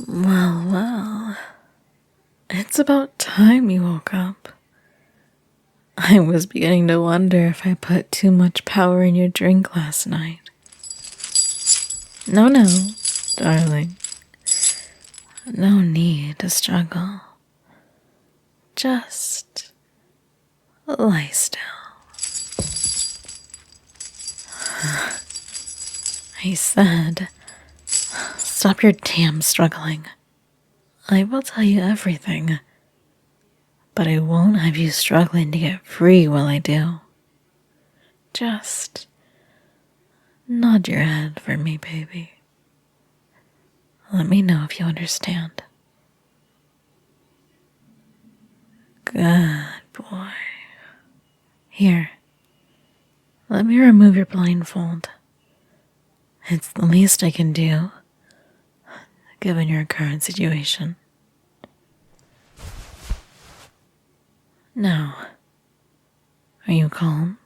Well, well. It's about time you woke up. I was beginning to wonder if I put too much power in your drink last night. No, darling. No need to struggle. Just lie still. I said, stop your damn struggling. I will tell you everything, but I won't have you struggling to get free while I do. Just nod your head for me, baby. Let me know if you understand. Good boy. Here, let me remove your blindfold. It's the least I can do, given your current situation. Now, are you calm?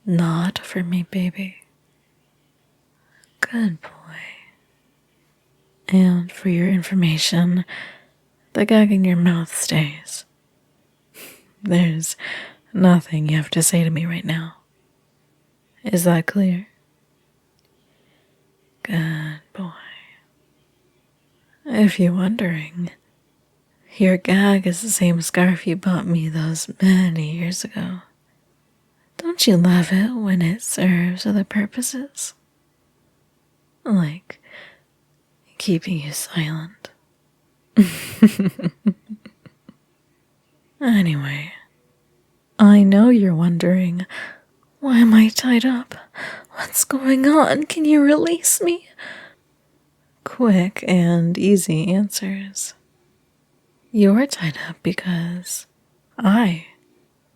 Nod for me, baby. Good boy. And for your information, the gag in your mouth stays. There's nothing you have to say to me right now. Is that clear? Good boy. If you're wondering, your gag is the same scarf you bought me those many years ago. Don't you love it when it serves other purposes? Like keeping you silent. Anyway, I know you're wondering, why am I tied up? What's going on? Can you release me? Quick and easy answers. You're tied up because I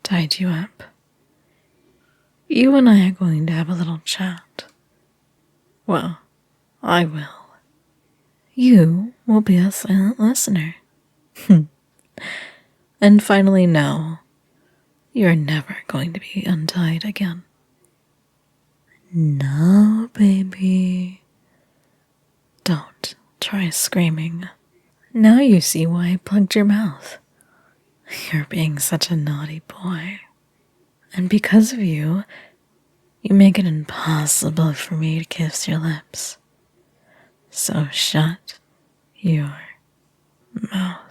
tied you up. You and I are going to have a little chat. Well, I will. You will be a silent listener. And finally, no, you're never going to be untied again. No, baby. Don't try screaming. Now you see why I plugged your mouth. You're being such a naughty boy. And because of you, you make it impossible for me to kiss your lips. So shut your mouth.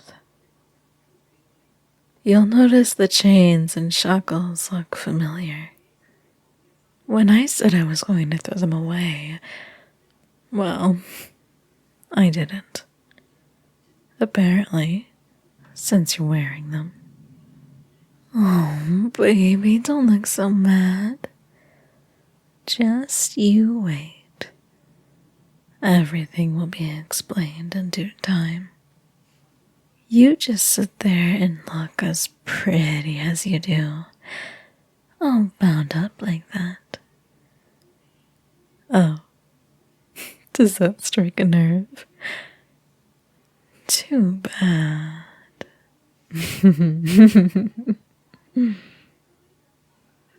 You'll notice the chains and shackles look familiar. When I said I was going to throw them away, well, I didn't. Apparently, since you're wearing them. Oh, baby, don't look so mad. Just you wait. Everything will be explained in due time. You just sit there and look as pretty as you do, all bound up like that. Oh, does that strike a nerve? Too bad.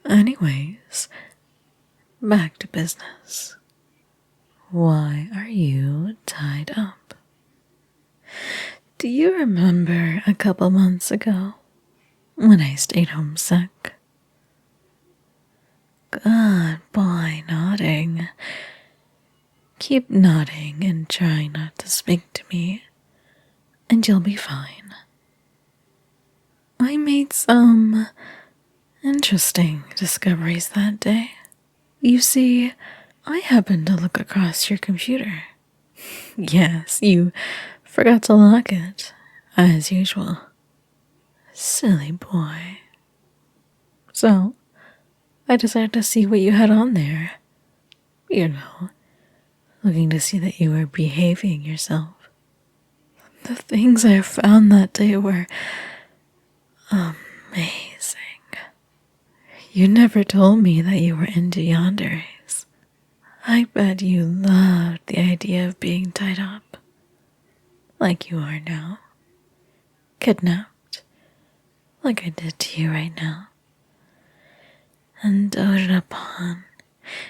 Anyways, back to business. Why are you tied up? Do you remember a couple months ago when I stayed home sick? Good boy, nodding. Keep nodding and try not to speak to me, and you'll be fine. I made some interesting discoveries that day. You see, I happened to look across your computer. Yes, you forgot to lock it, as usual. Silly boy. So, I decided to see what you had on there. You know, looking to see that you were behaving yourself. The things I found that day were amazing. You never told me that you were into yanderes. I bet you loved the idea of being tied up. Like you are now. Kidnapped. Like I did to you right now. And doted upon,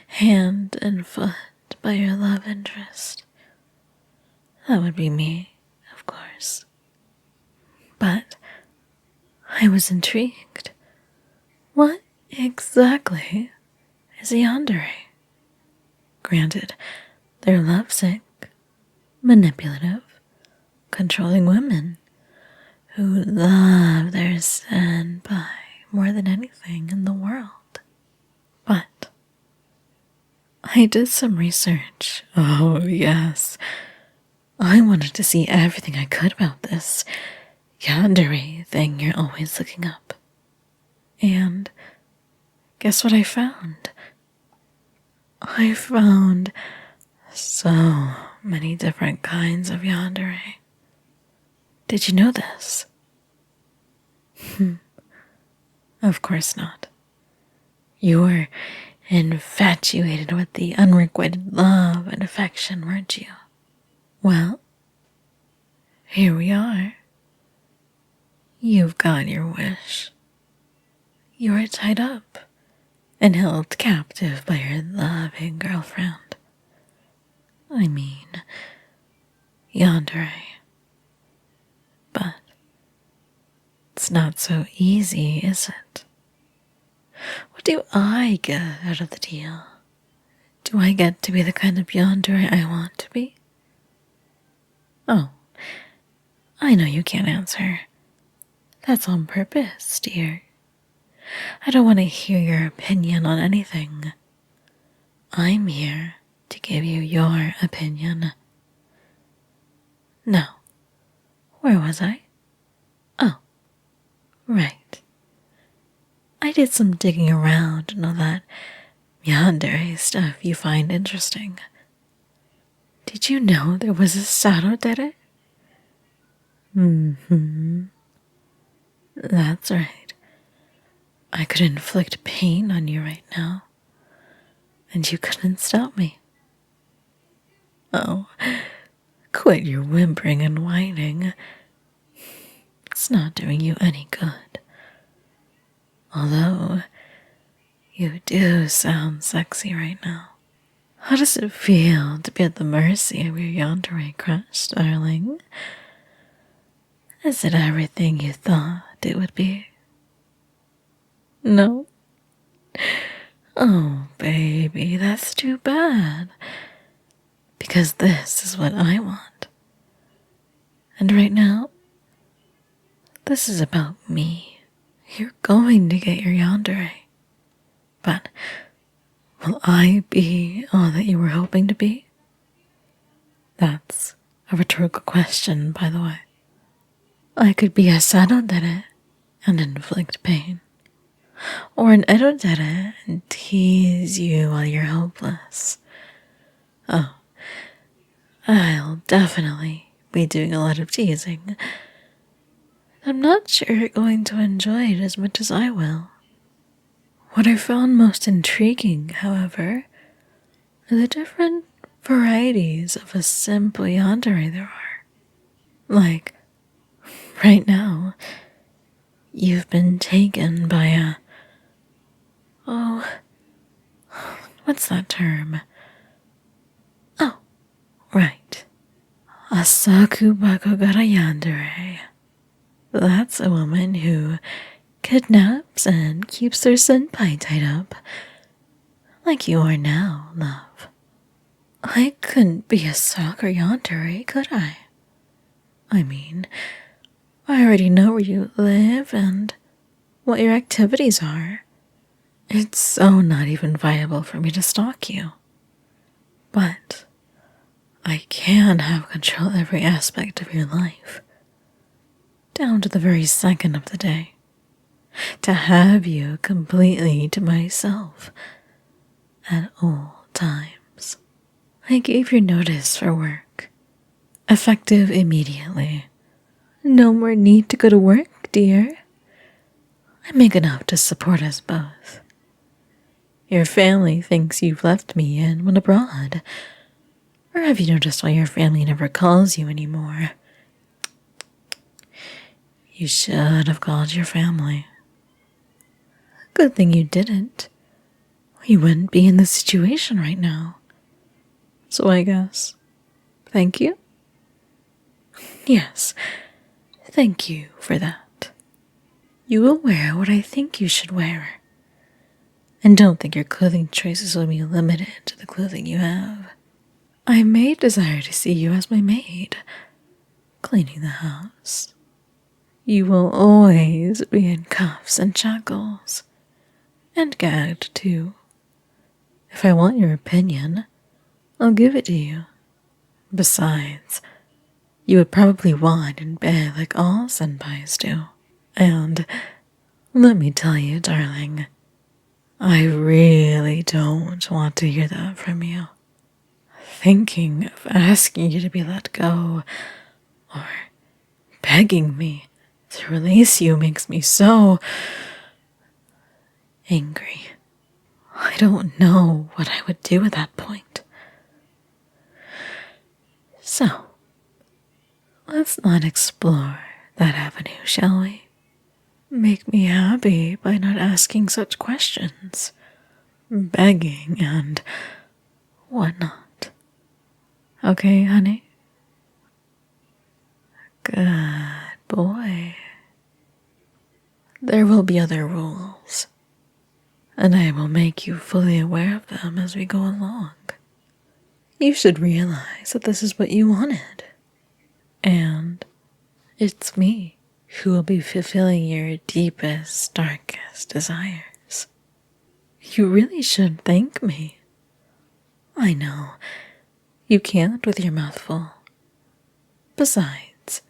hand and foot by your love interest. That would be me, of course. But I was intrigued. What exactly is a yandere? Granted, they're lovesick, manipulative, controlling women who love their senpai more than anything in the world. But I did some research. Oh, yes. I wanted to see everything I could about this yandere thing you're always looking up. And guess what I found? I found so many different kinds of yandere. Did you know this? Of course not. You were infatuated with the unrequited love and affection, weren't you? Well, here we are. You've got your wish. You are tied up and held captive by your loving girlfriend. I mean, yandere. But it's not so easy, is it? What do I get out of the deal? Do I get to be the kind of yandere I want to be? Oh, I know you can't answer. That's on purpose, dear. I don't want to hear your opinion on anything. I'm here to give you your opinion. Now, where was I? Oh, right. I did some digging around and all that yandere stuff you find interesting. Did you know there was a LordDarian? That's right. I could inflict pain on you right now, and you couldn't stop me. Oh, quit your whimpering and whining. It's not doing you any good. Although, you do sound sexy right now. How does it feel to be at the mercy of your yandere crush, darling? Is it everything you thought it would be? No? Oh, baby, that's too bad. Because this is what I want. And right now, this is about me. You're going to get your yandere. But will I be all that you were hoping to be? That's a rhetorical question, by the way. I could be a LordDarian and inflict pain. Or an LordDarian and tease you while you're hopeless. Oh, I'll definitely be doing a lot of teasing. I'm not sure you're going to enjoy it as much as I will. What I found most intriguing, however, are the different varieties of a simple yandere there are. Like, right now, you've been taken by a... Oh, what's that term? Oh, right. A sakubakogara yandere. That's a woman who kidnaps and keeps their senpai tied up. Like you are now, love. I couldn't be a soccer yandere, could I? I mean, I already know where you live and what your activities are. It's so not even viable for me to stalk you. But I can have control every aspect of your life. Down to the very second of the day. To have you completely to myself at all times. I gave your notice for work. Effective immediately. No more need to go to work, dear. I make enough to support us both. Your family thinks you've left me and went abroad. Or have you noticed why your family never calls you anymore? You should have called your family. Good thing you didn't. You wouldn't be in this situation right now. So I guess, thank you. Yes, thank you for that. You will wear what I think you should wear. And don't think your clothing choices will be limited to the clothing you have. I may desire to see you as my maid, cleaning the house. You will always be in cuffs and shackles, and gagged too. If I want your opinion, I'll give it to you. Besides, you would probably whine and beg like all senpais do. And let me tell you, darling, I really don't want to hear that from you. Thinking of asking you to be let go, or begging me to release you makes me so angry. I don't know what I would do at that point. So, let's not explore that avenue, shall we? Make me happy by not asking such questions, begging and whatnot. Okay, honey? Good boy. There will be other rules, and I will make you fully aware of them as we go along. You should realize that this is what you wanted, and it's me who will be fulfilling your deepest, darkest desires. You really should thank me. I know, you can't with your mouth full. Besides,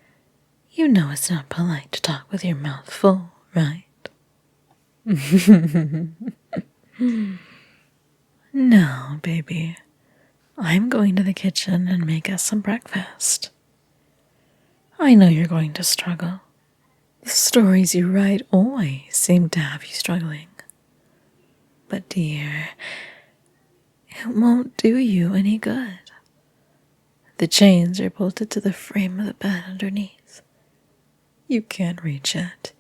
you know it's not polite to talk with your mouth full, right? No, baby. I'm going to the kitchen and make us some breakfast. I know you're going to struggle. The stories you write always seem to have you struggling. But dear, it won't do you any good. The chains are bolted to the frame of the bed underneath. You can't reach it,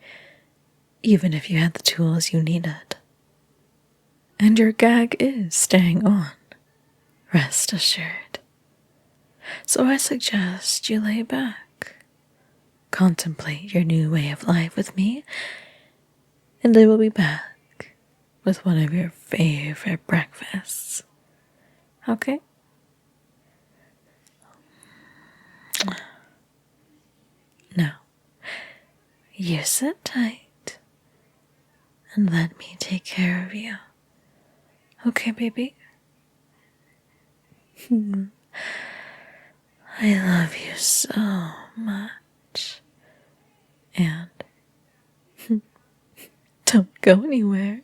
even if you had the tools you needed. And your gag is staying on, rest assured. So I suggest you lay back, contemplate your new way of life with me, and I will be back with one of your favorite breakfasts. Okay? Now, you sit tight and let me take care of you. Okay, baby? I love you so much. And don't go anywhere.